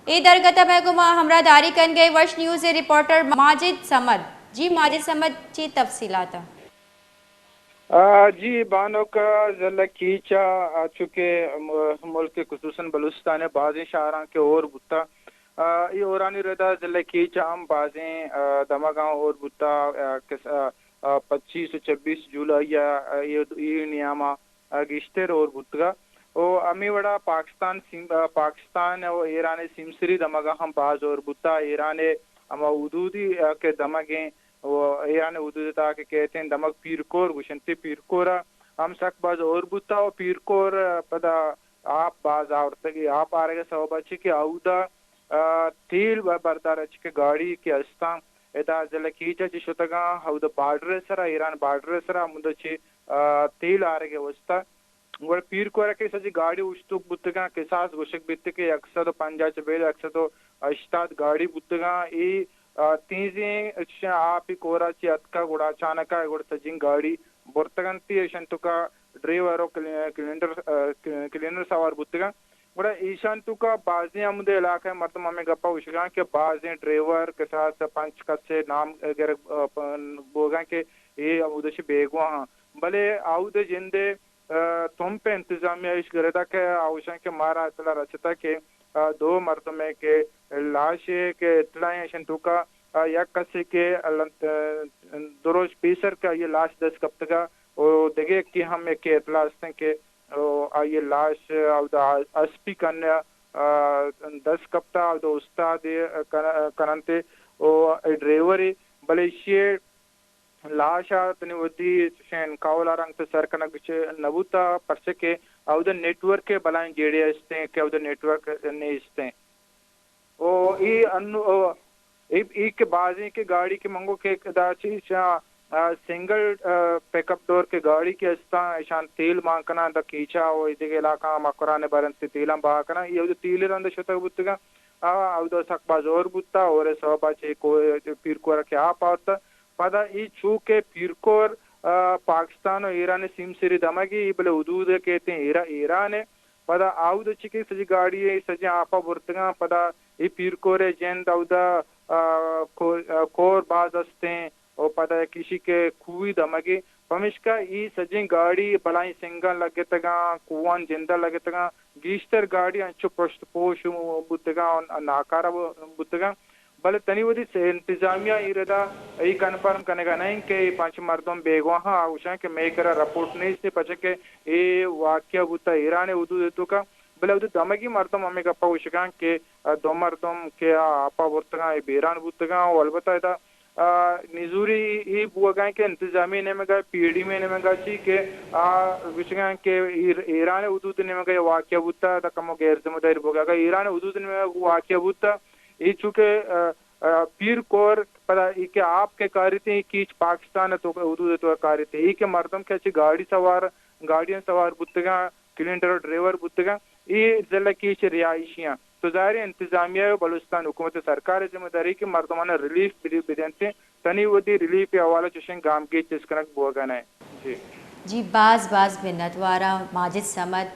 ए दरगता महकुमा हमरा दारी कन गए वर्ष न्यूज़ रिपोर्टर माजिद समद। जी माजिद समद जी तफसीलात। जी बानो का ज़िला कीचा चूँकि मुल्क के खुसूसन बलूचिस्तान बाज़ें शाहरां के और बुता ये औरानी रदा ज़िला कीचा हम बाज़ें दमागांव और बुता 25 से 26 जुलाई ये नियामा गिश्तर और बुतगा ओ अमी वड़ा पाकिस्तान और ईरान सिमसरी दमागा हम बाज और बुता ईरान अमा उदूदी के दमगे वो ईरान उदूदता के कहते हैं दमक पीरकोर गुशंती पीरकोरा हम सक बाज और बुता और पीरकोर पदा आप बाज आवरतगी आप आ रहे सब अच्छे के आउदा तेल बरदार अच्छे के गाड़ी के अस्ता एदा जल कीचा चिशोतगा हाउद बार्डर सरा ईरान बार्डर सरा मुंदची तेल आ रहे वस्ता वर पीर को रखे सजी गाड़ी उस्तुक बुतगा किसास गोशक बित्ते के 150 बेल 180 गाड़ी बुतगा ई तीजे आप कोराची अतका गुड़ा चानका गुड़ सजिंग गाड़ी बोर्तगंती शंतुका ड्राइवर क्लीनर सवार बुतगा गुड़ा ईशांतुका बाजें अमुदे इलाके मर्दम हमें गप्पा उशगा के बाजें ड्राइवर के साथ पंच कसे नाम अगर बोगा के ये उदशी बेगवा भले आउदे जिंदे तुम पे इंतजामिया इस गरदा के आवश्यक के मारा इतला रचता के दो मर्दमे के लाश के इतलाएं शंतुका या कसे के दरोज पीसर का ये लाश 10 कब तक और देखे कि हम एक इतला हस्ते के ये लाश अस्पी कन्या 10 कब तक उस्ताद कनंते और ड्राइवर भले लाशा तनी वदी शेन कावलारंग तो सरकना कुछ नबूता परसे के अवध नेटवर्क के बलाएं जेड़े इसते के अवध नेटवर्क ने इसते ओ ई अनु ई के बाजी के गाड़ी के मंगो के दाची सिंगल पिकअप डोर के गाड़ी के अस्ता शान तेल मांकना द कीचा ओ इदे के इलाका मकराने बरंती तेलम बाकना ये अवध तेल रंद शतक बुतगा अवध सक बाजोर बुत्ता और सबा को पीर को रखे आप आवता पदा ई चूके पीरकोर पाकिस्तान और ईरान सिमसरी दमगी बले उदूद कहते हैं ईरान है पदा आउद चिकी सजी गाड़ी है सजी आपा बुर्तगा पदा ई पीरकोर जैन दाउदा कोर बाज हस्ते और पदा किसी के खूवी दमगी पमिश्का ई सजी गाड़ी बलाई सिंगल लगे तगा कुआन जिंदा लगे तगा गीश्तर गाड़ी अंचु पृष्ठ पोष बुतगा नाकारा बुतगा भले तनी वदी से इंतजामिया इरदा ई कन्फर्म कनेगा नहीं के पांच मर्दों बेगवा आवश्यक के मैं करा रिपोर्ट नहीं से पचे के ए वाक्य बुता ईरान उदू देतु का भले उदू दमगी मर्दों हमें का पौशका के दो मर्दों के आपा बुतगा ए बेरान बुतगा और अलबत्ता इदा निजूरी ई बुगा के इंतजामी ने में का पीडी में ने में का ची के विषय के ईरान उदू ने में का वाक्य बुता द कमो गैर जिम्मेदारी बुगा का ईरान उदू ने में वाक्य बुता ये चूंकि पीर कोर पता के आपके कार्य थे कीच पाकिस्तान तो उदू तो कार्य थे के मर्दम के अच्छी गाड़ियां सवार बुतगा क्लिंटर ड्राइवर बुतगा ये जिला कीच रिहायशियां तो ज़ाहिर इंतजामिया बलूचिस्तान हुकूमत सरकार जिम्मेदारी की मर्दमाना रिलीफ बिदनते तनी वदी रिलीफ के हवाले चुशन गाम के चिस्कनक बोगन है जी जी बाज बिन्नतवारा माजिद समद